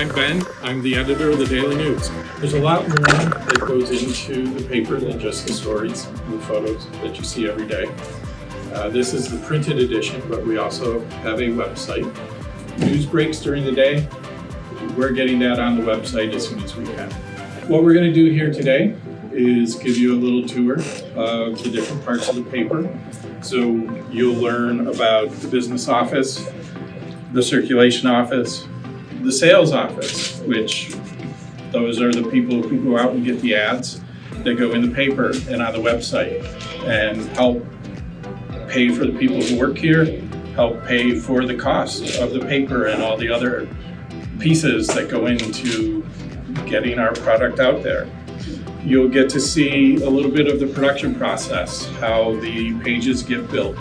I'm Ben. I'm the editor of the Daily News. There's a lot more that goes into the paper than just the stories and the photos that you see every day. This is the printed edition, but we also have a website. News breaks during the day. We're getting that on the website as soon as we can. What we're going to do here today is give you a little tour of the different parts of the paper. So you'll learn about the business office, the circulation office, the sales office, which those are the people who go out and get the ads that go in the paper and on the website and help pay for the people who work here, help pay for the cost of the paper and all the other pieces that go into getting our product out there. You'll get to see a little bit of the production process, how the pages get built.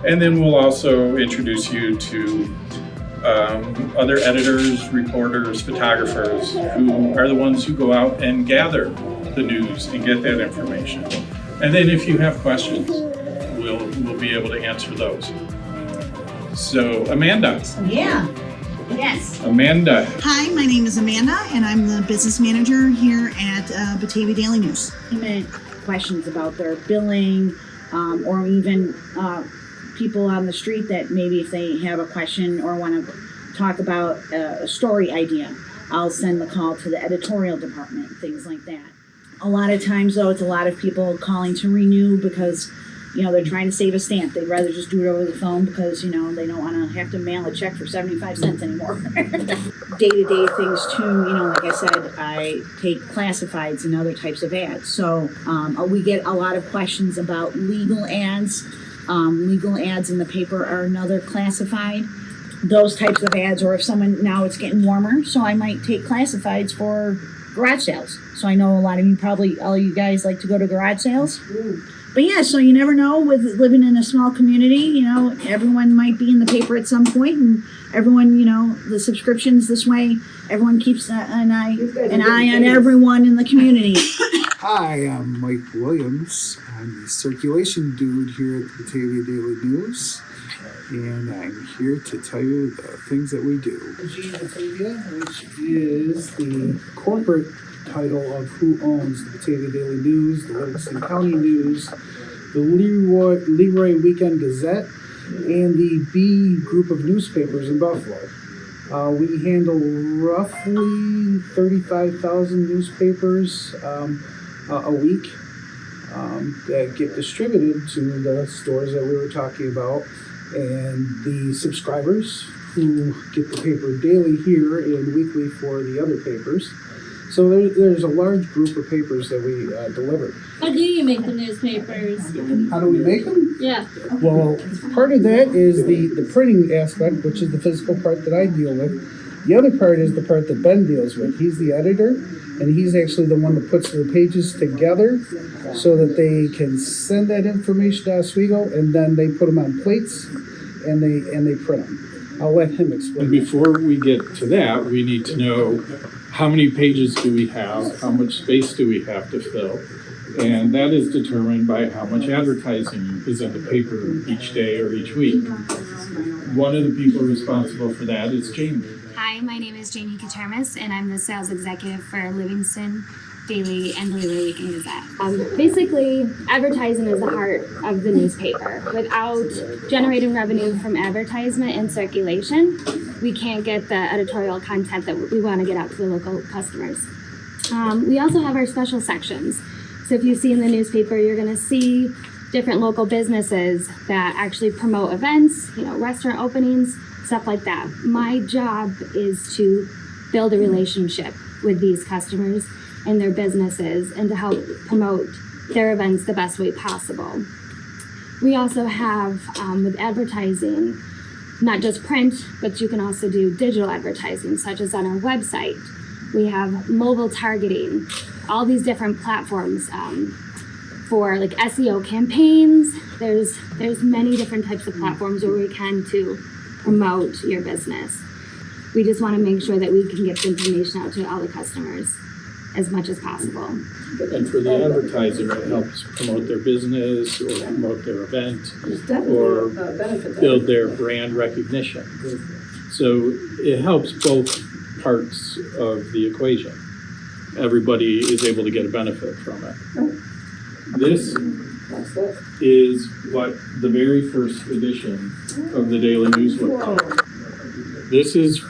And then we'll also introduce you to other editors, reporters, photographers who are the ones who go out and gather the news and get that information. And then if you have questions, we'll be able to answer those. So Amanda. Yeah. Yes. Amanda. Hi, my name is Amanda, and I'm the business manager here at Batavia Daily News. Questions about their billing, or even people on the street that maybe if they have a question or want to talk about a story idea, I'll send the call to the editorial department, things like that. A lot of times, though, it's a lot of people calling to renew because they're trying to save a stamp. They'd rather just do it over the phone because, they don't want to have to mail a check for 75 cents anymore. Day-to-day things, too, like I said, I take classifieds and other types of ads. So we get a lot of questions about legal ads. Legal ads in the paper are another classified. Those types of ads, or if someone, now it's getting warmer, so I might take classifieds for garage sales. So I know a lot of you, probably all you guys like to go to garage sales. But yeah, so you never know with living in a small community, everyone might be in the paper at some point, and everyone, the subscriptions this way, everyone keeps an eye on everyone in the community. Hi, I'm Mike Williams. I'm the circulation dude here at the Batavia Daily News, and I'm here to tell you the things that we do. Batavia, which is the corporate title of who owns the Batavia Daily News, the Livingston County News, the Leroy Weekend Gazette, and the B group of newspapers in Buffalo. We handle roughly 35,000 newspapers a week that get distributed to the stores that we were talking about, and the subscribers who get the paper daily here and weekly for the other papers. So there's a large group of papers that we deliver. How do you make the newspapers? How do we make them? Yeah. Well, part of that is the printing aspect, which is the physical part that I deal with. The other part is the part that Ben deals with. He's the editor, and he's actually the one that puts the pages together so that they can send that information to Oswego, and then they put them on plates and they print them. I'll let him explain. And before we get to that, we need to know how many pages do we have, how much space do we have to fill, and that is determined by how much advertising is in the paper each day or each week. One of the people responsible for that is Jamie. Hi, my name is Jamie Katermis, and I'm the sales executive for Livingston Daily and Leroy Weekend Gazette. Basically, advertising is the heart of the newspaper. Without generating revenue from advertisement and circulation, we can't get the editorial content that we want to get out to the local customers. We also have our special sections. So if you see in the newspaper, you're going to see different local businesses that actually promote events, restaurant openings, stuff like that. My job is to build a relationship with these customers and their businesses and to help promote their events the best way possible. We also have, with advertising, not just print, but you can also do digital advertising, such as on our website. We have mobile targeting, all these different platforms for like SEO campaigns. There's many different types of platforms where we can to promote your business. We just want to make sure that we can get the information out to all the customers as much as possible. And for the advertiser, it helps promote their business or promote their event or build their brand recognition. So it helps both parts of the equation. Everybody is able to get a benefit from it. This is what the very first edition of the Daily News looked like. This is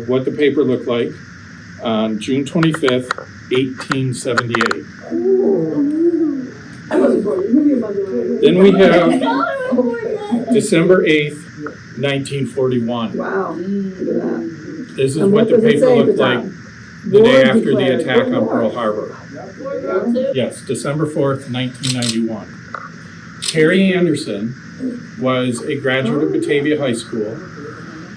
what the paper looked like on June 25th, 1878. Then we have December 8th, 1941. Wow. This is what the paper looked like the day after the attack on Pearl Harbor. Yes, December 4th, 1991. Harry Anderson was a graduate of Batavia High School.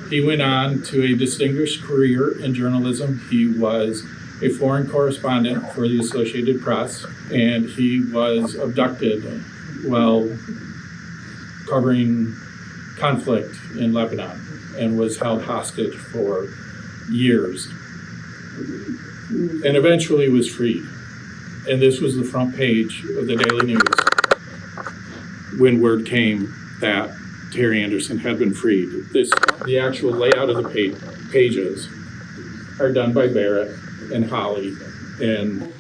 He went on to a distinguished career in journalism. He was a foreign correspondent for the Associated Press, and he was abducted while covering conflict in Lebanon and was held hostage for years and eventually was freed. And this was the front page of the Daily News when word came that Harry Anderson had been freed. The actual layout of the pages are done by Barrett and Holly. And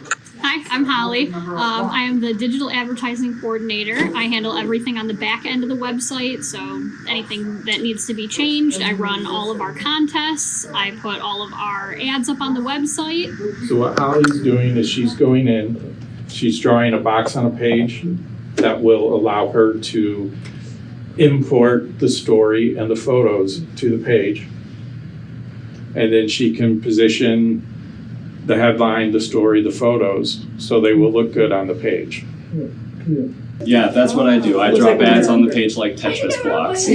Hi, I'm Holly. I am the digital advertising coordinator. I handle everything on the back end of the website, so anything that needs to be changed. I run all of our contests. I put all of our ads up on the website. so what Holly's doing is she's going in, she's drawing a box on a page that will allow her to import the story and the photos to the page. And then she can position the headline, the story, the photos, so they will look good on the page. Yeah, that's what I do. I drop ads on the page like Tetris blocks.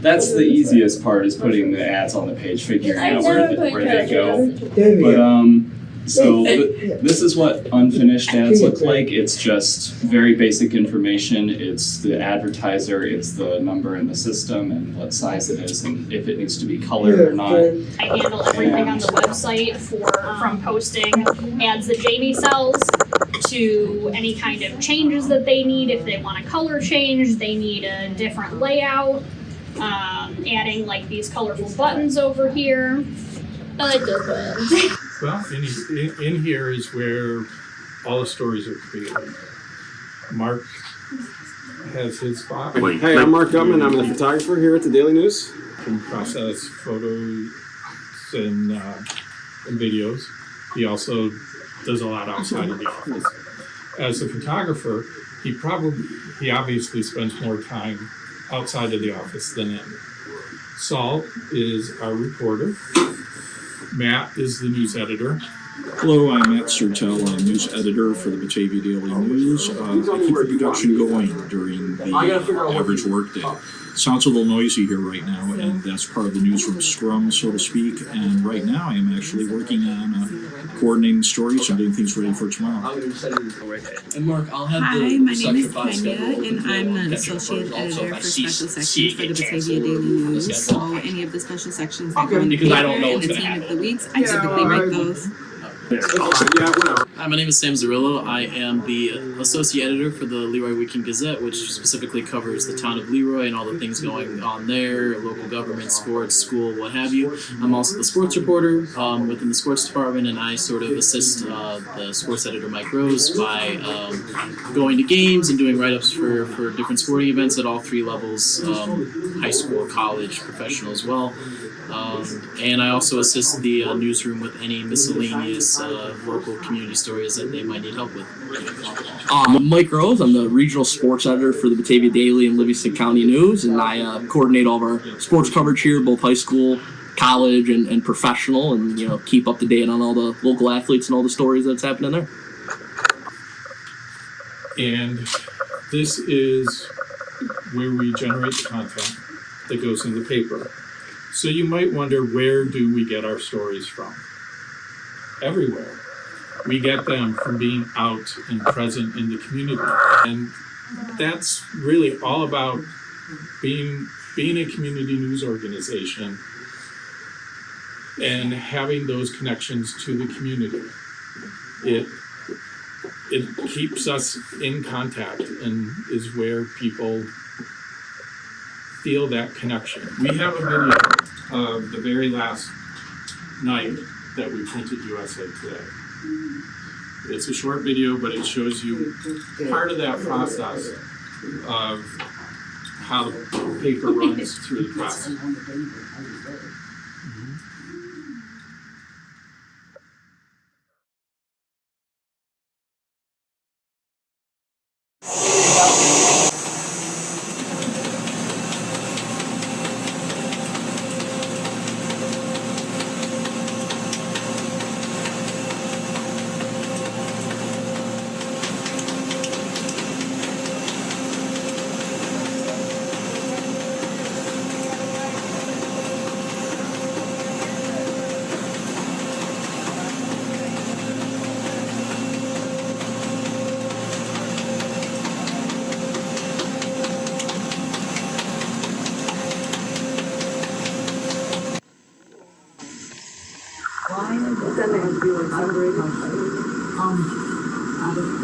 That's the easiest part, is putting the ads on the page, figuring out where they go. But so this is what unfinished ads look like. It's just very basic information. It's the advertiser, it's the number in the system, and what size it is, and if it needs to be colored or not. I handle everything on the website, from posting ads that Jamie sells to any kind of changes that they need. If they want a color change, they need a different layout, adding like these colorful buttons over here. I like those buttons. Well, in here is where all the stories are created. Mark has his spot. Hey, I'm Mark Gutman. I'm the photographer here at the Daily News. Can process photos and videos. He also does a lot outside of the office. As a photographer, he obviously spends more time outside of the office than in. Saul is our reporter. Matt is the news editor. Hello, I'm Matt Sertel. I'm news editor for the Batavia Daily News. I keep the production going during the average workday. Sounds a little noisy here right now, and that's part of the newsroom scrum, so to speak. And right now, I am actually working on coordinating stories and getting things ready for tomorrow. And Mark, I'll have Hi, my name is Kenya, and I'm the associate editor for special sections for the Batavia Daily News. So any of the special sections that go in the paper and the team of the weeks, I typically write those. Hi, my name is Sam Zarillo. I am the associate editor for the Leroy Weekend Gazette, which specifically covers the town of Leroy and all the things going on there, local government, sports, school, what have you. I'm also the sports reporter within the sports department, and I sort of assist the sports editor Mike Rose by going to games and doing write-ups for different sporting events at all three levels, high school, college, professional as well. And I also assist the newsroom with any miscellaneous local community stories that they might need help with. I'm Mike Rose. I'm the regional sports editor for the Batavia Daily and Livingston County News, and I coordinate all of our sports coverage here, both high school, college, and professional, and keep up to date on all the local athletes and all the stories that's happening there. And this is where we generate the content that goes in the paper. So you might wonder, where do we get our stories from? Everywhere. We get them from being out and present in the community. And that's really all about being a community news organization and having those connections to the community. It keeps us in contact and is where people feel that connection. We have a video of the very last night that we printed USA Today. It's a short video, but it shows you part of that process of how the paper runs through the press.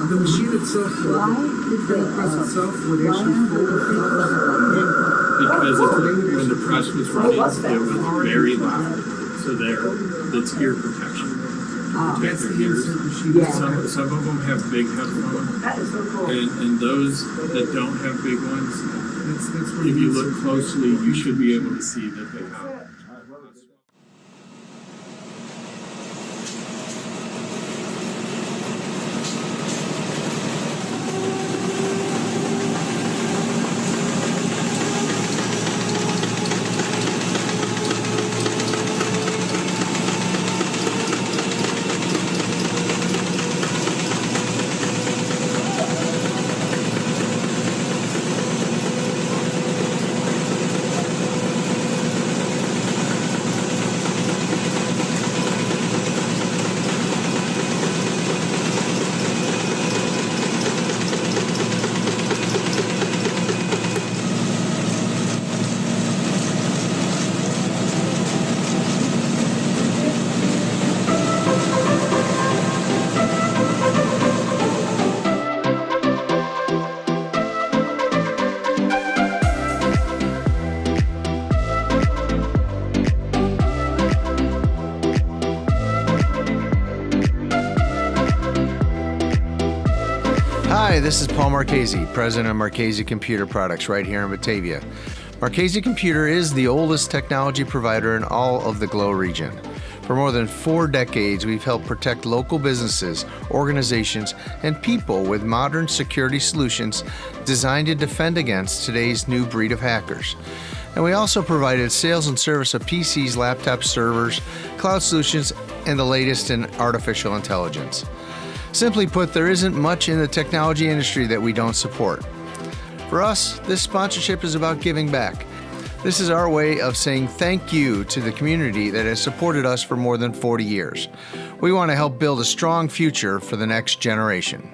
The machine itself, the press itself would actually fold Because when the press was running, it was very loud. So that's ear protection. Protect their ears. Some of them have big headphones, and those that don't have big ones, if you look closely, you should be able to see that they have. Hi, this is Paul Marchese, president of Marchese Computer Products right here in Batavia. Marchese Computer is the oldest technology provider in all of the GLOW region. For more than 4 decades, we've helped protect local businesses, organizations, and people with modern security solutions designed to defend against today's new breed of hackers. And we also provided sales and service of PCs, laptops, servers, cloud solutions, and the latest in artificial intelligence. Simply put, there isn't much in the technology industry that we don't support. For us, this sponsorship is about giving back. This is our way of saying thank you to the community that has supported us for more than 40 years. We want to help build a strong future for the next generation.